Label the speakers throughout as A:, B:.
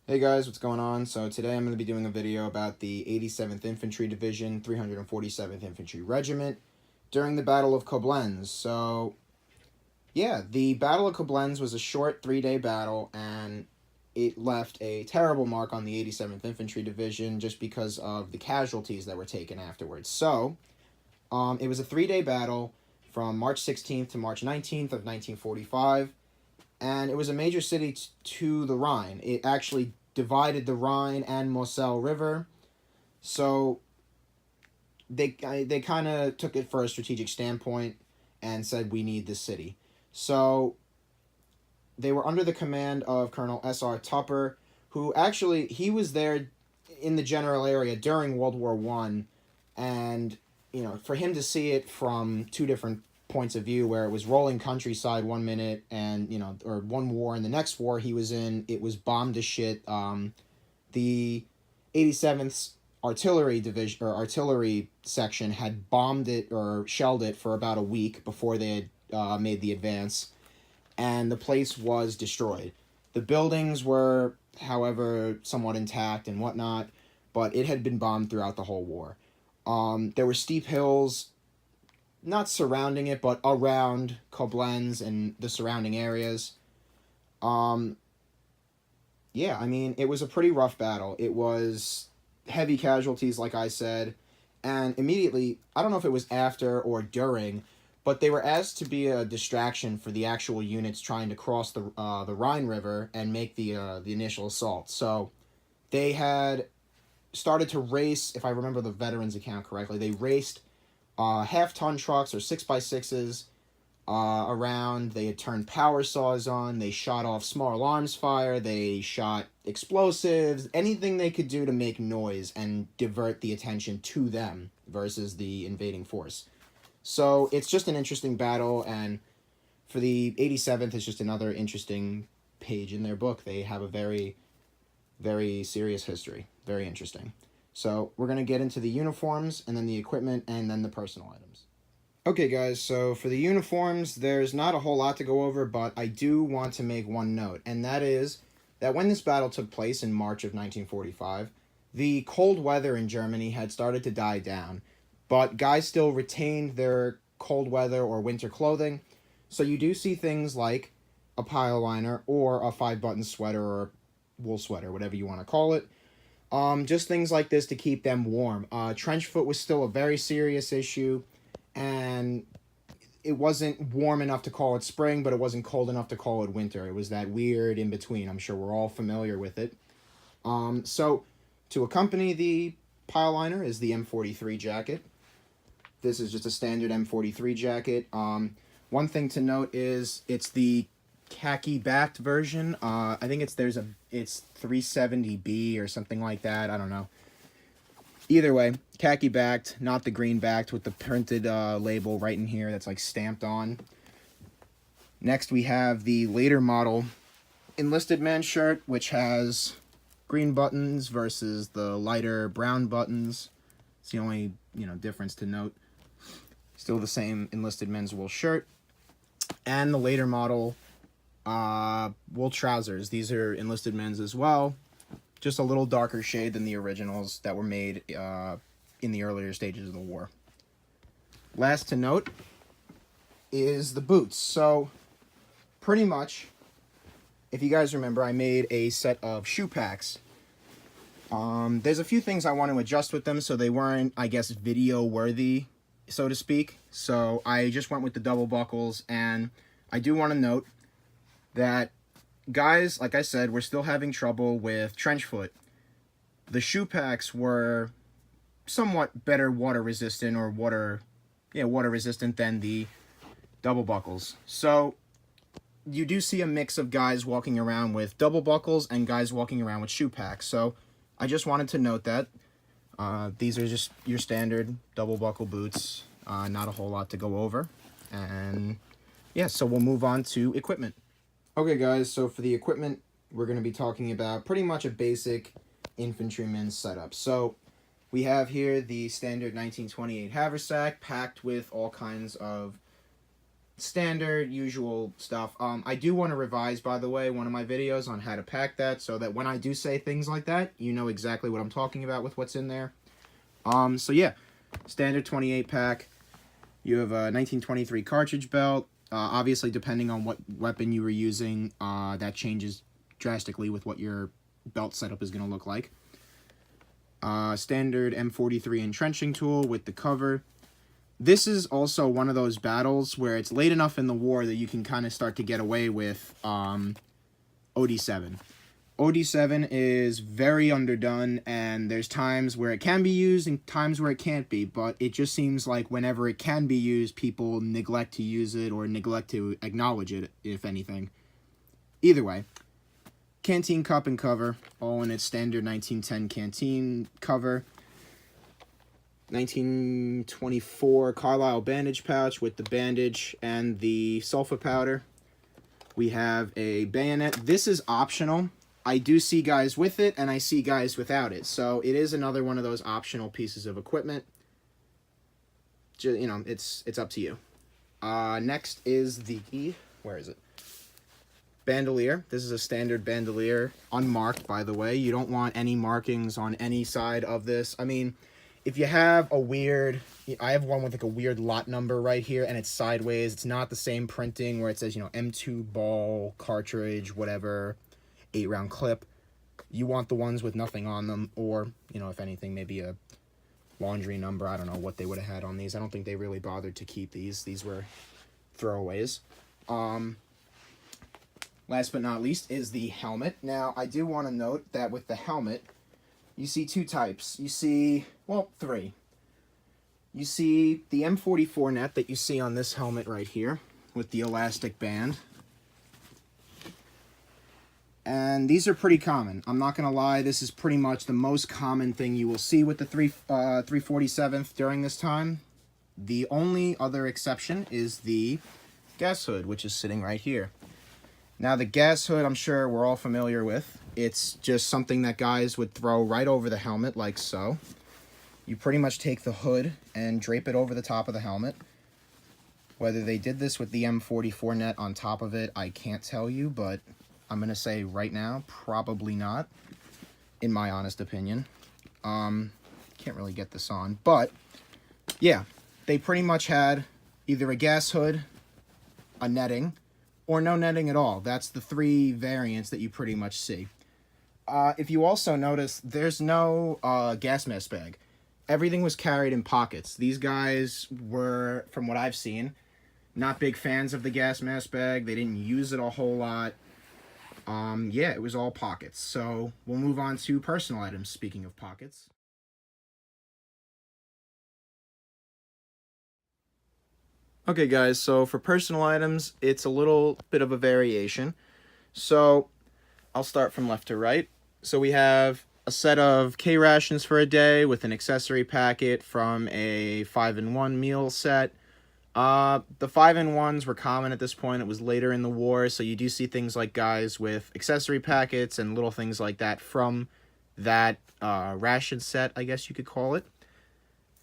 A: Hey guys, what's going on? So today I'm going to be doing a video about the 87th Infantry Division, 347th Infantry Regiment during the Battle of Koblenz. So yeah, the Battle of Koblenz was a short 3-day battle, and it left a terrible mark on the 87th Infantry Division just because of the casualties that were taken afterwards. So it was a 3-day battle from March 16th to March 19th of 1945. And it was a major city to the Rhine. It actually divided the Rhine and Mosel River, so they kind of took it for a strategic standpoint and said, we need this city. So they were under the command of Colonel S.R. Tupper, who actually, he was there in the general area during World War I, and, you know, for him to see it from two different points of view, where it was rolling countryside one minute and, you know, or one war, and the next war he was in, it was bombed to shit. The 87th artillery division, or artillery section, had bombed it or shelled it for about a week before they had made the advance, and the place was destroyed. The buildings were, however, somewhat intact and whatnot, but it had been bombed throughout the whole war. There were steep hills, not surrounding it, but around Koblenz and the surrounding areas. Yeah, I mean, it was a pretty rough battle. It was heavy casualties, like I said, and immediately, I don't know if it was after or during, but they were asked to be a distraction for the actual units trying to cross the Rhine River and make the initial assault. So they had started to race, if I remember the veterans account correctly, they raced half-ton trucks or 6x6s around. They had turned power saws on. They shot off small arms fire. They shot explosives. Anything they could do to make noise and divert the attention to them versus the invading force. So it's just an interesting battle, and for the 87th, it's just another interesting page in their book. They have a very, very serious history. Very interesting. So we're going to get into the uniforms, and then the equipment, and then the personal items. Okay, guys, so for the uniforms, there's not a whole lot to go over, but I do want to make one note, and that is that when this battle took place in March of 1945, the cold weather in Germany had started to die down, but guys still retained their cold weather or winter clothing, so you do see things like a pile liner or a 5-button sweater or wool sweater, whatever you want to call it. Just things like this to keep them warm. Trench foot was still a very serious issue, and it wasn't warm enough to call it spring, but it wasn't cold enough to call it winter. It was that weird in between. I'm sure we're all familiar with it. So to accompany the pile liner is the M43 jacket. This is just a standard M43 jacket. One thing to note is it's the khaki backed version. I think it's 370B or something like that. I don't know. Either way, khaki backed, not the green backed with the printed label right in here that's like stamped on. Next we have the later model enlisted man shirt, which has green buttons versus the lighter brown buttons. It's the only, difference to note. Still the same enlisted men's wool shirt. And the later model wool trousers. These are enlisted men's as well. Just a little darker shade than the originals that were made in the earlier stages of the war. Last to note is the boots. So, pretty much, if you guys remember, I made a set of shoe packs. There's a few things I want to adjust with them so they weren't, I guess, video worthy, so to speak. So I just went with the double buckles, and I do want to note that guys, like I said, we're still having trouble with trench foot. The shoe packs were somewhat better water resistant than the double buckles. So you do see a mix of guys walking around with double buckles and guys walking around with shoe packs. So I just wanted to note that these are just your standard double buckle boots. Not a whole lot to go over. And yeah, so we'll move on to equipment. Okay, guys, so for the equipment, we're going to be talking about pretty much a basic infantryman's setup. So we have here the standard 1928 haversack packed with all kinds of standard, usual stuff. I do want to revise, by the way, one of my videos on how to pack that, so that when I do say things like that, you know exactly what I'm talking about with what's in there. So yeah, standard 28 pack. You have a 1923 cartridge belt. Obviously, depending on what weapon you were using, that changes drastically with what your belt setup is going to look like. Standard M43 entrenching tool with the cover. This is also one of those battles where it's late enough in the war that you can kind of start to get away with OD7. OD7 is very underdone, and there's times where it can be used and times where it can't be, but it just seems like whenever it can be used, people neglect to use it or neglect to acknowledge it, if anything. Either way, canteen cup and cover, all in its standard 1910 canteen cover. 1924 Carlisle bandage pouch with the bandage and the sulfa powder. We have a bayonet. This is optional. I do see guys with it, and I see guys without it. So it is another one of those optional pieces of equipment. You know, it's up to you. Next is the, where is it? Bandolier. This is a standard bandolier, unmarked, by the way. You don't want any markings on any side of this. I mean, if you have a weird, I have one with like a weird lot number right here, and it's sideways. It's not the same printing where it says, you know, M2 ball, cartridge, whatever, 8-round clip. You want the ones with nothing on them, or, you know, if anything, maybe a laundry number. I don't know what they would have had on these. I don't think they really bothered to keep these. These were throwaways. Last but not least is the helmet. Now, I do want to note that with the helmet, you see two types. You see, well, three. You see the M44 net that you see on this helmet right here with the elastic band. And these are pretty common. I'm not going to lie, this is pretty much the most common thing you will see with the 347th during this time. The only other exception is the gas hood, which is sitting right here. Now, the gas hood, I'm sure we're all familiar with. It's just something that guys would throw right over the helmet, like so. You pretty much take the hood and drape it over the top of the helmet. Whether they did this with the M44 net on top of it, I can't tell you, but I'm going to say right now, probably not, in my honest opinion. Can't really get this on, but yeah, they pretty much had either a gas hood, a netting, or no netting at all. That's the three variants that you pretty much see. If you also notice, there's no gas mask bag. Everything was carried in pockets. These guys were, from what I've seen, not big fans of the gas mask bag. They didn't use it a whole lot. Yeah, it was all pockets. So we'll move on to personal items, speaking of pockets. Okay, guys, so for personal items, it's a little bit of a variation. So I'll start from left to right. So we have a set of K rations for a day with an accessory packet from a 5-in-1 meal set. The 5-in-1s were common at this point. It was later in the war, so you do see things like guys with accessory packets and little things like that from that ration set, I guess you could call it.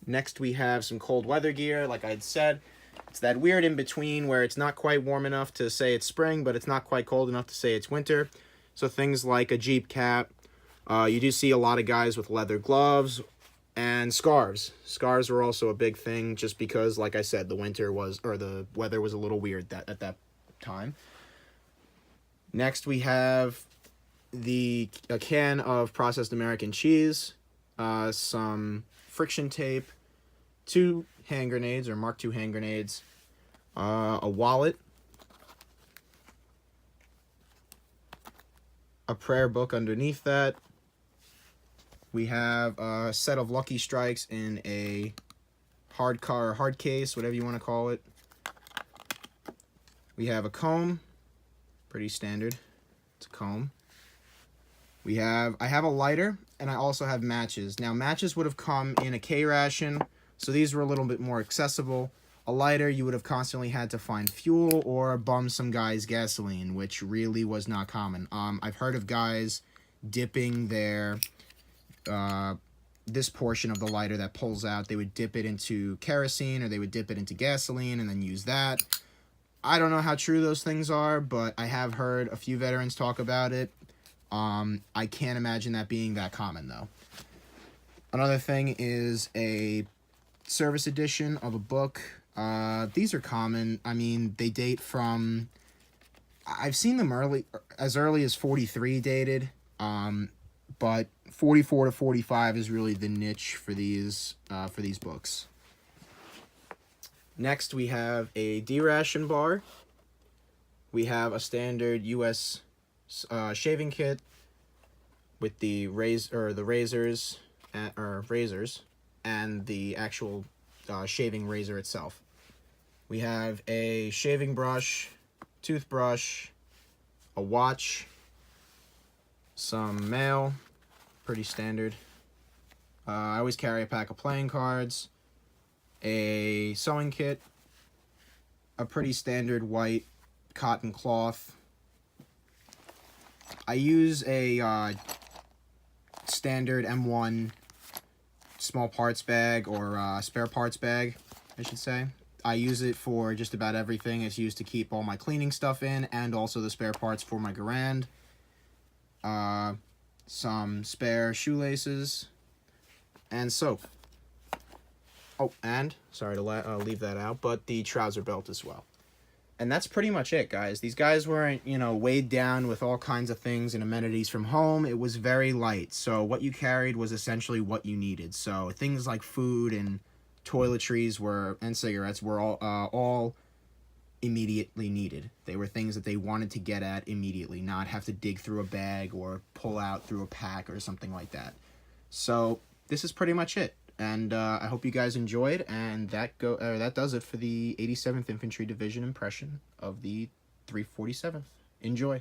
A: Next, we have some cold weather gear, like I had said. It's that weird in-between where it's not quite warm enough to say it's spring, but it's not quite cold enough to say it's winter. So things like a Jeep cap. You do see a lot of guys with leather gloves and scarves. Scarves were also a big thing just because, like I said, the weather was a little weird at that time. Next, we have a can of processed American cheese, some friction tape, 2 hand grenades or Mark II hand grenades, a wallet, a prayer book underneath that. We have a set of Lucky Strikes in a hard case, whatever you want to call it. We have a comb, pretty standard. It's a comb. I have a lighter, and I also have matches. Now, matches would have come in a K ration, so these were a little bit more accessible. A lighter, you would have constantly had to find fuel or bum some guys gasoline, which really was not common. I've heard of guys dipping their this portion of the lighter that pulls out. They would dip it into kerosene or they would dip it into gasoline and then use that. I don't know how true those things are, but I have heard a few veterans talk about it. I can't imagine that being that common, though. Another thing is a service edition of a book. These are common. I mean, they date from... I've seen them as early as 43 dated, but 44 to 45 is really the niche for these books. Next, we have a D-ration bar. We have a standard U.S. Shaving kit with the razors and the actual shaving razor itself. We have a shaving brush, toothbrush, a watch, some mail, pretty standard. I always carry a pack of playing cards, a sewing kit, a pretty standard white cotton cloth. I use a standard M1 small parts bag, or spare parts bag, I should say. I use it for just about everything. It's used to keep all my cleaning stuff in, and also the spare parts for my Garand. Some spare shoelaces, and soap. Oh, and, sorry to leave that out, but the trouser belt as well. And that's pretty much it, guys. These guys weren't, weighed down with all kinds of things and amenities from home. It was very light. So what you carried was essentially what you needed. So things like food and toiletries and cigarettes were all immediately needed. They were things that they wanted to get at immediately, not have to dig through a bag or pull out through a pack or something like that. So this is pretty much it. And I hope you guys enjoyed, and that does it for the 87th Infantry Division impression of the 347th. Enjoy.